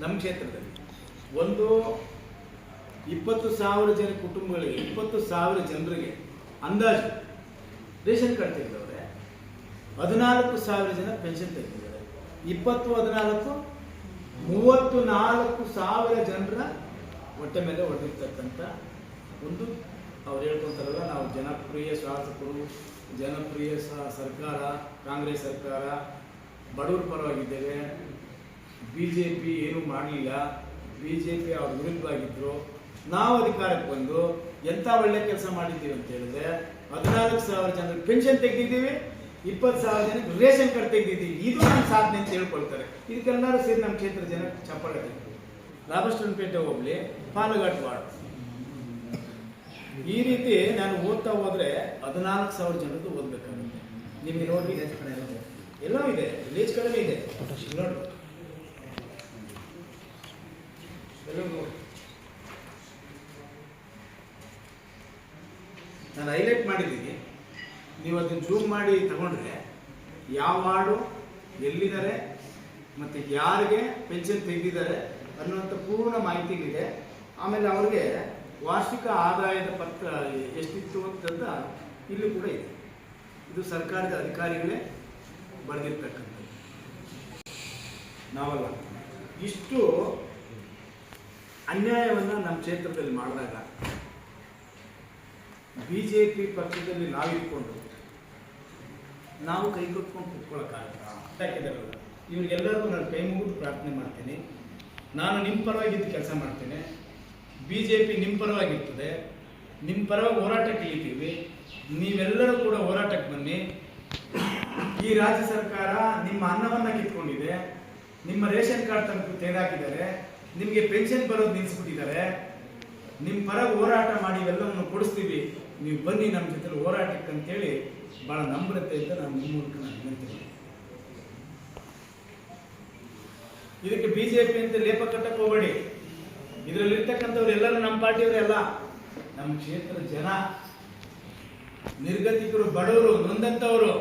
ನಮ್ಮ ಕ್ಷೇತ್ರದಲ್ಲಿ ಒಂದು 20,000 ಜನ ಕುಟುಂಬಗಳಿಗೆ 20,000 ಜನರಿಗೆ ಅಂದಾಜು ರೇಷನ್ ಕಾರ್ಡ್ ತೆಗೆದವ್ರೆ, 14,000 ಜನ ಪೆನ್ಷನ್ ತೆಗೆದಿದ್ದಾರೆ. 20-14 34,000 ಜನರ ಹೊಟ್ಟೆ ಮೇಲೆ ಹೊಡೆದಿರ್ತಕ್ಕಂಥ ಒಂದು ಅವ್ರು ಹೇಳ್ಕೊಂತಾರಲ್ಲ, ನಾವು ಜನಪ್ರಿಯ ಶಾಸಕರು, ಜನಪ್ರಿಯ ಸರ್ಕಾರ, ಕಾಂಗ್ರೆಸ್ ಸರ್ಕಾರ, ಬಡವರ ಪರವಾಗಿದ್ದೇವೆ, BJP ಏನೂ ಮಾಡಲಿಲ್ಲ, BJP ಅವ್ರ ವಿರುದ್ಧವಾಗಿದ್ದರು, ನಾವು ಅಧಿಕಾರಕ್ಕೆ ಬಂದು ಎಂಥ ಒಳ್ಳೆ ಕೆಲಸ ಮಾಡಿದ್ದೀವಿ ಅಂತ ಹೇಳಿದ್ರೆ 14,000 ಜನರಿಗೆ ಪೆನ್ಷನ್ ತೆಗೆದಿದ್ದೀವಿ, 20,000 ಜನಕ್ಕೆ ರೇಷನ್ ಕಾರ್ಡ್ ತೆಗೆದಿದ್ದೀವಿ. ಇದು ನಮ್ಮ ಸಾಧನೆ ಅಂತ ಹೇಳ್ಕೊಳ್ತಾರೆ. ಇದಕ್ಕೆಲ್ಲರೂ ಸೇರಿ ನಮ್ಮ ಕ್ಷೇತ್ರ ಜನ ಚಪ್ಪಾಳೆ ತೆಗೆದು ರಾಮಕೃಷ್ಣಪೇಟೆ ಹೋಗ್ಲಿ, ಪಾಲಘಾಟ್ ವಾರ್ಡ್, ಈ ರೀತಿ ನಾನು ಓದ್ತಾ ಹೋದ್ರೆ 14,000 ಜನದ್ದು ಓದ್ಬೇಕಾಗುತ್ತೆ. ನಿಮಗೆ ನೋಡಿ ಎಲ್ಲವೂ ಇದೆ, ವಿಲೇಜ್ ಕಡೆ ಇದೆ ನೋಡಿ, ನಾನು ಹೈಲೈಟ್ ಮಾಡಿದ್ದೀನಿ. ನೀವು ಅದನ್ನು ಜೂಮ್ ಮಾಡಿ ತಗೊಂಡ್ರೆ ಯಾವ ವಾರ್ಡು ಎಲ್ಲಿದ್ದಾರೆ ಮತ್ತು ಯಾರಿಗೆ ಪೆನ್ಷನ್ ತೆಗೆದಿದ್ದಾರೆ ಅನ್ನುವಂಥ ಪೂರ್ಣ ಮಾಹಿತಿ ಇದೆ. ಆಮೇಲೆ ಅವ್ರಿಗೆ ವಾರ್ಷಿಕ ಆದಾಯದ ಪತ್ರ ಎಷ್ಟಿತ್ತು ಅಂತ ಇಲ್ಲಿ ಕೂಡ ಇದೆ. ಇದು ಸರ್ಕಾರದ ಅಧಿಕಾರಿಗಳೇ ಬರೆದಿರ್ತಕ್ಕಂಥದ್ದು, ನಾವಲ್ಲ. ಇಷ್ಟು ಅನ್ಯಾಯವನ್ನು ನಮ್ಮ ಕ್ಷೇತ್ರದಲ್ಲಿ ಮಾಡಿದಾಗ BJP ಪಕ್ಷದಲ್ಲಿ ನಾವಿಟ್ಕೊಂಡು ನಾವು ಕೈಗೊತ್ಕೊಂಡು ಕುತ್ಕೊಳ್ಳೋಕ್ಕಾಗತ್ತಾ? ಯಾಕಿದಾರಲ್ಲ, ಇವ್ರಿಗೆಲ್ಲರಿಗೂ ನಾನು ಕೈ ಮುಗಿದು ಪ್ರಾರ್ಥನೆ ಮಾಡ್ತೀನಿ. ನಾನು ನಿಮ್ಮ ಪರವಾಗಿದ್ದು ಕೆಲಸ ಮಾಡ್ತೇನೆ, BJP ನಿಮ್ಮ ಪರವಾಗಿರ್ತದೆ, ನಿಮ್ಮ ಪರವಾಗಿ ಹೋರಾಟಕ್ಕೆ ಇಳಿತೀವಿ. ನೀವೆಲ್ಲರೂ ಕೂಡ ಹೋರಾಟಕ್ಕೆ ಬನ್ನಿ. ಈ ರಾಜ್ಯ ಸರ್ಕಾರ ನಿಮ್ಮ ಅನ್ನವನ್ನು ಕಿತ್ಕೊಂಡಿದೆ, ನಿಮ್ಮ ರೇಷನ್ ಕಾರ್ಡ್ ತೆಗೆದಾಕಿದ್ದಾರೆ, ನಿಮಗೆ ಪೆನ್ಷನ್ ಬರೋದು ನಿಲ್ಲಿಸ್ಬಿಟ್ಟಿದ್ದಾರೆ. ನಿಮ್ಮ ಪರ ಹೋರಾಟ ಮಾಡಿ ಇವೆಲ್ಲವನ್ನು ಕೊಡಿಸ್ತೀವಿ, ನೀವು ಬನ್ನಿ ನಮ್ಮ ಜೊತೆ ಹೋರಾಟಕ್ಕೆ ಅಂತೇಳಿ ಭಾಳ ನಮ್ರತೆಯಿಂದ ನಾನು ನಿಮ್ಮ ಮೂಲಕ ನಾನು ಹೇಳ್ತೀನಿ. ಇದಕ್ಕೆ BJP ಅಂತ ಲೇಪ ಕಟ್ಟಕ್ಕೆ ಹೋಗಬೇಡಿ. ಇದರಲ್ಲಿರ್ತಕ್ಕಂಥವ್ರು ಎಲ್ಲರೂ ನಮ್ಮ ಪಾರ್ಟಿಯವರೆಲ್ಲ, ನಮ್ಮ ಕ್ಷೇತ್ರದ ಜನ, ನಿರ್ಗತಿಕರು, ಬಡವರು, ನೊಂದಂಥವರು,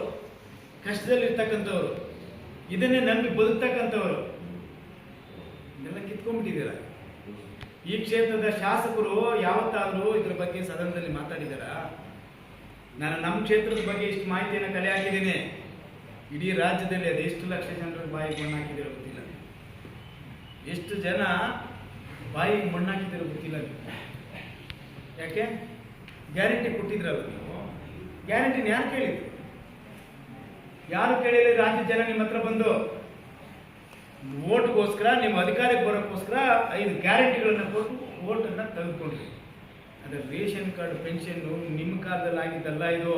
ಕಷ್ಟದಲ್ಲಿರ್ತಕ್ಕಂಥವ್ರು, ಇದನ್ನೇ ನಂಬಿ ಬದುಕ್ತಕ್ಕಂಥವ್ರು ಇದೆಲ್ಲ ಕಿತ್ಕೊಂಡ್ಬಿಟ್ಟಿದ್ದೀರ. ಈ ಕ್ಷೇತ್ರದ ಶಾಸಕರು ಯಾವತ್ತಾದರೂ ಇದ್ರ ಬಗ್ಗೆ ಸದನದಲ್ಲಿ ಮಾತಾಡಿದಾರ? ನಾನು ನಮ್ಮ ಕ್ಷೇತ್ರದ ಬಗ್ಗೆ ಇಷ್ಟು ಮಾಹಿತಿಯನ್ನು ಕಲೆ ಹಾಕಿದ್ದೀನಿ. ಇಡೀ ರಾಜ್ಯದಲ್ಲಿ ಅದು ಎಷ್ಟು ಲಕ್ಷ ಜನರ ಬಾಯಿಗೆ ಮಣ್ಣು ಹಾಕಿದಿರೋ ಗೊತ್ತಿಲ್ಲ, ಎಷ್ಟು ಜನ ಬಾಯಿಗೆ ಮಣ್ಣು ಹಾಕಿದಿರೋ ಗೊತ್ತಿಲ್ಲ. ಯಾಕೆ? ಗ್ಯಾರಂಟಿ ಕೊಟ್ಟಿದ್ರಲ್ಲ ನೀವು, ಗ್ಯಾರಂಟಿನ ಯಾರು ಕೇಳಿದ್ರು? ಯಾರು ಕೇಳಿಲ್ಲ. ರಾಜ್ಯ ಜನ ನಿಮ್ಮ ಹತ್ರ ಬಂದು ಓಟ್ಗೋಸ್ಕರ, ನಿಮ್ಮ ಅಧಿಕಾರಕ್ಕೆ ಬರೋಕ್ಕೋಸ್ಕರ 5 ಗ್ಯಾರಂಟಿಗಳನ್ನು ಕೊಟ್ಟು ಓಟನ್ನು ತೆಗೆದುಕೊಂಡ್ರಿ. ಅದ್ರ ರೇಷನ್ ಕಾರ್ಡ್, ಪೆನ್ಷನ್ನು ನಿಮ್ಮ ಕಾಲದಲ್ಲಿ ಆಗಿದ್ದಲ್ಲ, ಇದು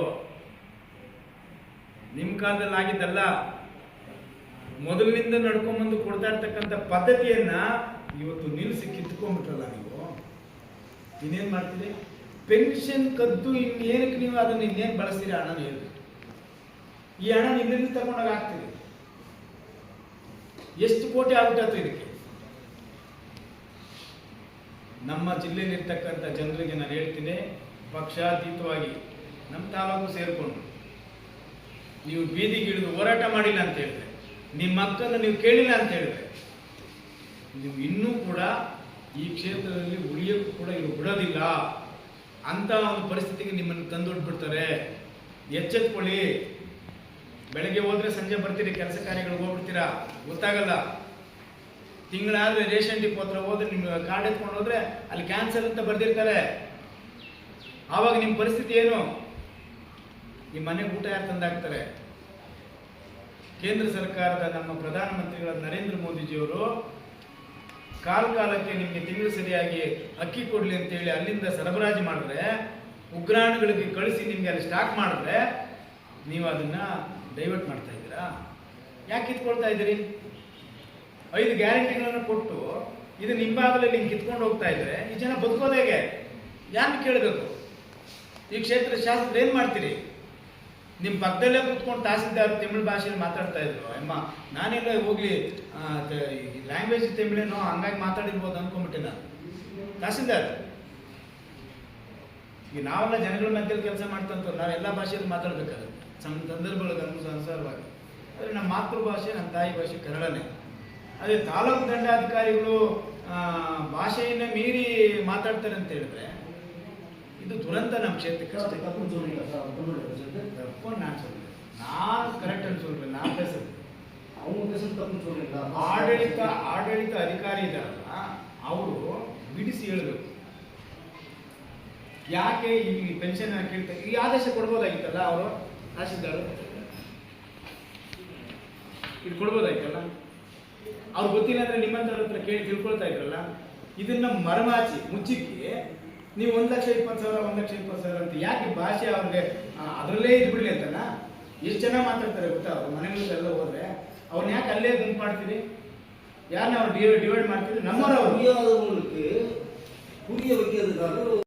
ನಿಮ್ಮ ಕಾಲದಲ್ಲಿ ಆಗಿದ್ದಲ್ಲ. ಮೊದಲಿನಿಂದ ನಡ್ಕೊಂಡ್ಬಂದು ಕೊಡ್ತಾ ಇರ್ತಕ್ಕಂಥ ಪದ್ಧತಿಯನ್ನ ಇವತ್ತು ನಿಲ್ಲಿಸಿ ಕಿತ್ಕೊಂಡ್ಬಿಟ್ರಲ್ಲ ನೀವು. ಇನ್ನೇನು ಮಾಡ್ತೀರಿ? ಪೆನ್ಷನ್ ಕದ್ದು ಇನ್ನೇನಕ್ಕೆ ನೀವು ಅದನ್ನು ಇನ್ನೇನು ಬಳಸ್ತೀರಿ? ಹಣನ ಹೇಳಿ, ಈ ಹಣ ನಿನ್ನಿಂದ ತಗೊಂಡಾಗ ಆಗ್ತೀರಿ. ಎಷ್ಟು ಕೋಟಿ ಆಗ್ಬಿಟ್ಟು ಇದಕ್ಕೆ? ನಮ್ಮ ಜಿಲ್ಲೆಯಲ್ಲಿರ್ತಕ್ಕಂಥ ಜನರಿಗೆ ನಾನು ಹೇಳ್ತೀನಿ, ಪಕ್ಷಾತೀತವಾಗಿ ನಮ್ಮ ತಾಲೂಕು ಸೇರಿಕೊಂಡು ನೀವು ಬೀದಿಗಿಳಿದು ಹೋರಾಟ ಮಾಡಿಲ್ಲ ಅಂತ ಹೇಳಿದ್ರೆ, ನಿಮ್ಮ ಮಕ್ಕಳನ್ನು ನೀವು ಕೇಳಿಲ್ಲ ಅಂತ ಹೇಳಿದ್ರೆ, ನೀವು ಇನ್ನೂ ಕೂಡ ಈ ಕ್ಷೇತ್ರದಲ್ಲಿ ಉಳಿಯೋಕ್ಕೂ ಕೂಡ ಇವರು ಬಿಡೋದಿಲ್ಲ ಅಂತ ಒಂದು ಪರಿಸ್ಥಿತಿಗೆ ನಿಮ್ಮನ್ನು ತಂದೊಡ್ಬಿಡ್ತಾರೆ. ಎಚ್ಚೆತ್ಕೊಳ್ಳಿ. ಬೆಳಗ್ಗೆ ಹೋದ್ರೆ ಸಂಜೆ ಬರ್ತೀರಿ, ಕೆಲಸ ಕಾರ್ಯಗಳಿಗೆ ಹೋಗ್ಬಿಡ್ತೀರಾ, ಗೊತ್ತಾಗಲ್ಲ. ತಿಂಗಳಾದ್ರೆ ರೇಷನ್ ಡಿಪೋ ಹತ್ರ ಹೋದ್ರೆ ನಿಮ್ಮ ಕಾರ್ಡ್ ಎತ್ಕೊಂಡು ಹೋದ್ರೆ ಅಲ್ಲಿ ಕ್ಯಾನ್ಸಲ್ ಅಂತ ಬರ್ದಿರ್ತಾರೆ. ಆವಾಗ ನಿಮ್ಮ ಪರಿಸ್ಥಿತಿ ಏನು? ನಿಮ್ಮ ಮನೆಗೆ ಊಟ ಯಾರು ತಂದಾಕ್ತಾರೆ? ಕೇಂದ್ರ ಸರ್ಕಾರದ ನಮ್ಮ ಪ್ರಧಾನಮಂತ್ರಿಗಳಾದ ನರೇಂದ್ರ ಮೋದಿಜಿಯವರು ಕಾಲಕ್ಕೆ ನಿಮಗೆ ತಿಂಗಳು ಸರಿಯಾಗಿ ಅಕ್ಕಿ ಕೊಡ್ಲಿ ಅಂತೇಳಿ ಅಲ್ಲಿಂದ ಸರಬರಾಜು ಮಾಡಿದ್ರೆ, ಉಗ್ರಾಣಗಳಿಗೆ ಕಳಿಸಿ ನಿಮಗೆ ಅಲ್ಲಿ ಸ್ಟಾಕ್ ಮಾಡಿದ್ರೆ, ನೀವು ಅದನ್ನ ಡೈವರ್ಟ್ ಮಾಡ್ತಾ ಇದ್ದೀರಾ? ಯಾಕೆ ಕಿತ್ಕೊಳ್ತಾ ಇದ್ದೀರಿ? 5 ಗ್ಯಾರಂಟಿಗಳನ್ನು ಕೊಟ್ಟು ಇದು ನಿಂಬಾಗಲಲ್ಲಿ ಹಿಂಗೆ ಕಿತ್ಕೊಂಡು ಹೋಗ್ತಾ ಇದ್ರೆ ಈ ಜನ ಬದುಕೋದು ಹೇಗೆ? ಯಾರು ಕೇಳಬೇಕು? ಈ ಕ್ಷೇತ್ರ ಶಾಸಕರು ಏನು ಮಾಡ್ತೀರಿ? ನಿಮ್ಮ ಪಕ್ಕದಲ್ಲೇ ಕೂತ್ಕೊಂಡು ತಹಸೀಲ್ದಾರ್ ತಮಿಳು ಭಾಷೆಯಲ್ಲಿ ಮಾತಾಡ್ತಾ ಇದ್ರು. ಅಮ್ಮ ನಾನೆಲ್ಲ ಹೋಗ್ಲಿ ಲ್ಯಾಂಗ್ವೇಜ್ ತಮಿಳೇನೋ ಹಂಗಾಗಿ ಮಾತಾಡಿರ್ಬೋದು ಅಂದ್ಕೊಂಡ್ಬಿಟ್ಟೆ ನಾನು. ತಹಸೀಲ್ದಾರ್ ಈಗ ನಾವೆಲ್ಲ ಜನಗಳ ಮಧ್ಯದಲ್ಲಿ ಕೆಲಸ ಮಾಡ್ತಂತ ನಾವೆಲ್ಲ ಭಾಷೆಯಲ್ಲಿ ಮಾತಾಡ್ಬೇಕಾಗುತ್ತೆ ಸಂದರ್ಭಗಳಿಗೆ ಅನುಸಾರವಾಗಿ. ಆದರೆ ನಮ್ಮ ಮಾತೃಭಾಷೆ, ನಮ್ಮ ತಾಯಿ ಭಾಷೆ ಕನ್ನಡನೇ. ಅದೇ ತಾಲೂಕು ದಂಡಾಧಿಕಾರಿಗಳು ಭಾಷೆಯನ್ನ ಮೀರಿ ಮಾತಾಡ್ತಾರೆ ಅಂತ ಹೇಳಿದ್ರೆ ಇದು ದುರಂತ ನಮ್ಮ ಕ್ಷೇತ್ರಕ್ಕೆ ಅಷ್ಟೇ. ತಪ್ಪು ನಾನು சொல்றேன், நான் கரெக்ட் சொல்றேன், நான் பேசுறது ಆಡಳಿತ ಅಧಿಕಾರಿ ಇದಾರಲ್ಲ ಅವರು ಬಿಡಿಸಿ ಹೇಳಬೇಕು. ಯಾಕೆ ಈ ಪೆನ್ಷನ್ ಕೇಳ್ತಾರೆ, ಈ ಆದೇಶ ಕೊಡ್ಬೋದಾಗಿತ್ತಲ್ಲ ಅವರು ತಹಶೀಲ್ದಾರ್ ಇದು ಕೊಡ್ಬೋದಾಗಿತ್ತಲ್ಲ. ಅವ್ರು ಗೊತ್ತಿಲ್ಲ ಅಂದ್ರೆ ನಿಮ್ಮಂತರ ಹತ್ರ ಕೇಳಿ ತಿಳ್ಕೊಳ್ತಾ ಇದ್ರಲ್ಲ. ಇದನ್ನ ಮರಮಾಚಿ ಮುಚ್ಚಿಕ್ಕೆ ನೀವು 1,20,000 1,20,000 ಅಂತ ಯಾಕೆ ಭಾಷೆ ಅವ್ರಿಗೆ ಅದರಲ್ಲೇ ಇದ್ಬಿಡ್ಲಿ ಅಂತನಾ? ಎಷ್ಟು ಜನ ಮಾತಾಡ್ತಾರೆ ಗೊತ್ತಾ ಅವ್ರು ಮನೆಗಳೆಲ್ಲ ಹೋದ್ರೆ ಅವ್ರನ್ನ ಯಾಕೆ ಅಲ್ಲೇ ಗುಂಪು ಮಾಡ್ತೀರಿ? ಯಾರನ್ನ ಅವ್ರು ಡಿವೈಡ್ ಮಾಡ್ತೀರಿ? ನಮ್ಮವ್ರವ್ರು